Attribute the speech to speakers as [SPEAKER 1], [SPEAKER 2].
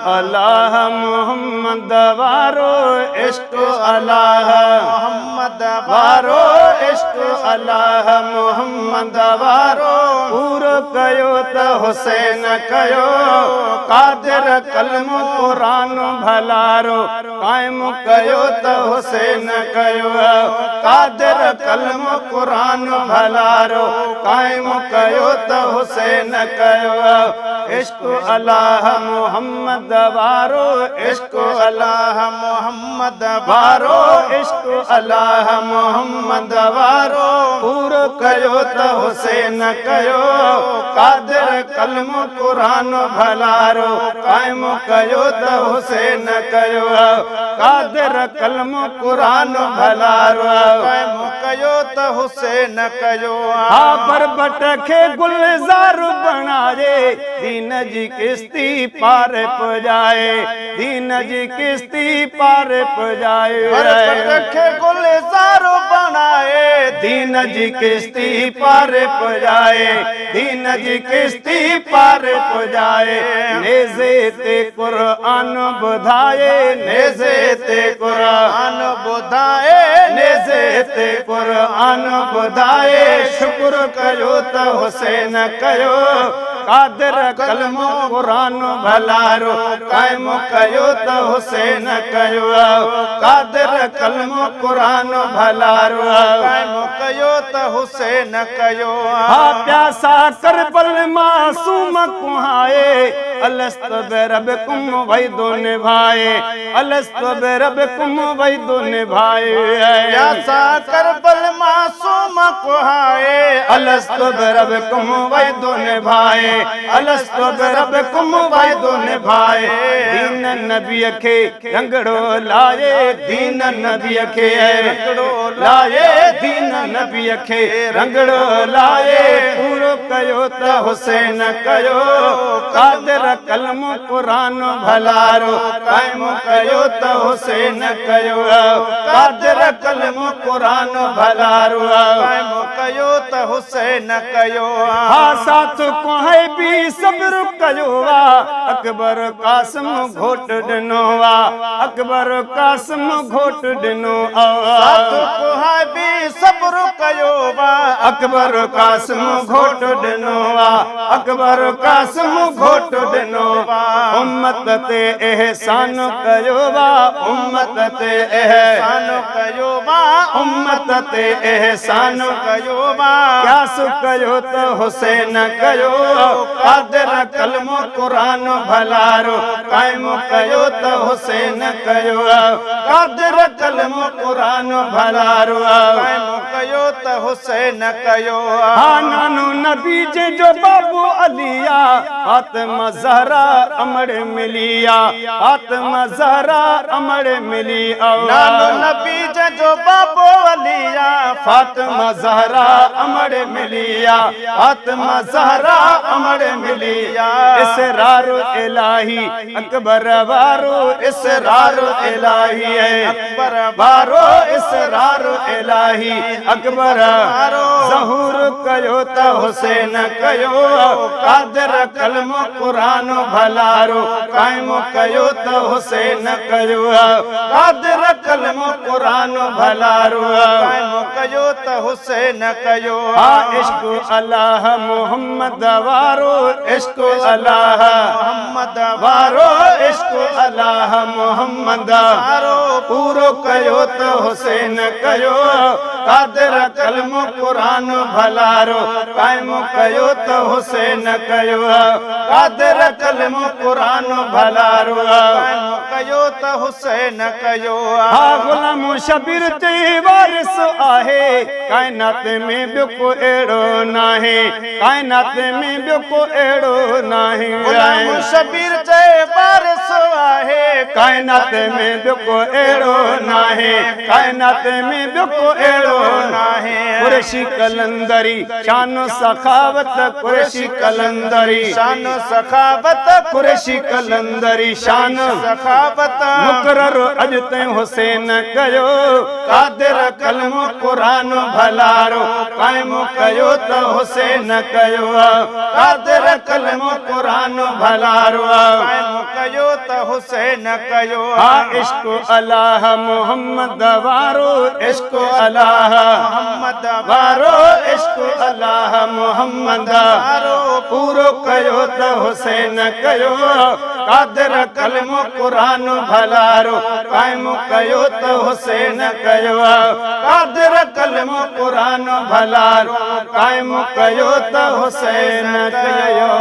[SPEAKER 1] अल्लाह मोहम्मद वारो इश्क अल्लाह मोहम्मद वारो इश्क अल्लाह मोहम्मद वारो पूरो कयो त हुसैन कयो कादिर कलम कुरान भलारो कायम कयो त हुसैन कयो कादिर कलम कुरान भलारो कायम कयो त हुसैन कयो इश्क अल्लाह मोहम्मद वारो इश्क अल्लाह मोहम्मद वारो इश्क अल्लाह मोहम्मद वारो पूरो कयो त हुसैन कयो कादिर कलम कुरान भलारो कायम कयो त हुसैन कयो कादिर कलम कुरान भलारो कायम कयो त हुसैन कयो हा बरबट खे गुलजार बनाए दीन जी किश्ती पार पजाए दीन जी किश्ती पार पजाए बरबट खे गुलजार बनाए दीन जी किश्ती पार पजाए दीन जी किश्ती पार पजाए नेज़े ते कुरान बुधाए नेज़े ते कुरान बुधाए नेज़े ते कुरान बुधाए शुक्र कयो त हुसैन कयो कादिर कलम कुरान भलारो कायम कयो त हुसैन कयो कादिर कलम कुरान भलारो कायम कयो त हुसैन कयो हा प्यासा करबल मासूम कुहाए अलस्त बिरब्बिकुम वैदो निभाए अलस्त बिरब्बिकुम वैदो निभाए प्यासा करबल मासूम कुहाए अलस्त बिरब्बिकुम वैदो निभाए अलस्त बिरब्बिकुम वैदो निभाए दीन नबी खे रंगड़ो लाए दीन नबी खे रंगड़ो लाए दीन नबी खे रंगड़ो लाए पूरो कयो त हुसैन कयो कादिर कलम कुरान भलारो कायम कयो त हुसैन कयो कादिर कलम कुरान भलारो कायम कयो त हुसैन कयो हा साथ को है भी सब्र कयो अकबर कासिम घोट दिनो अकबर कासिम घोट दिनो साथ को है भी सब्र कयो अकबर कासिम घोट दिनो अकबर कासिम घोट दिनो उम्मत ते एहसान कयो उम्मत ते एहसान कयो उम्मत ते एहसान कयो क्या कयो त हुसैन कयो कादिर कलम कुरान भलारो कायम कयो त हुसैन कयो कादिर कलम कुरान भलारो कायम कयो त हुसैन कयो हा नानो नबी जो बाबू अलिया फातिमा ज़हरा अमर मिलिया फातिमा ज़हरा अमर मिली नानो नबी जो बाबू अलिया फातिमा ज़हरा अमर मिलिया फातिमा ज़हरा अमर मिलिया इसरार इलाही अकबर वारो इसरार इलाही है अकबर वारो इसरार इलाही अकबर वारो ज़हूर कयो त हुसैन कयो कादिर कलम कुरान भलारो कायम कयो त हुसैन कयो कादिर कलम कुरान भलारो कायम कयो त हुसैन कयो हा इश्क अल्लाह मोहम्मद वारो इश्क अल्लाह मोहम्मद वारो इश्क अल्लाह मोहम्मद वारो पूरो कयो त हुसैन कयो कादिर कलम कुरान भलारो कायम कयो त हुसैन कयो कादिर कलम कुरान भलारो कायम कयो त हुसैन कयो हा गुलाम शबीर ते वारिस आहे कायनात में ॿियो को अहिड़ो नाहे कायनात में ॿियो को अहिड़ो नाहे गुलाम शबीर ते वारिस आहे कायनात में ॿियो को अहिड़ो नाहे कायनात में ॿियो को अहिड़ो नाहे कुरैशी कलंदरी शान सखावत कुरैशी कलंदरी शान सखावत कुरैशी कलंदरी शान सखावत मुकरर अज ते हुसैन कयो कादिर कलम कुरान भलारो कायम कयो त हुसैन कयो कादिर कलम कुरान भलारो कायम कयो त हुसैन कयो इश्क अल्लाह मोहम्मद वारो इश्क अल्लाह मोहम्मद वारो इश्क अल्लाह मोहम्मद वारो पूरो कयो त हुसैन कयो कादिर कलम कुरान भलारो कायम कयो त हुसैन कयो कादिर कलम कुरान भलारो कायम कयो त हुसैन कयो।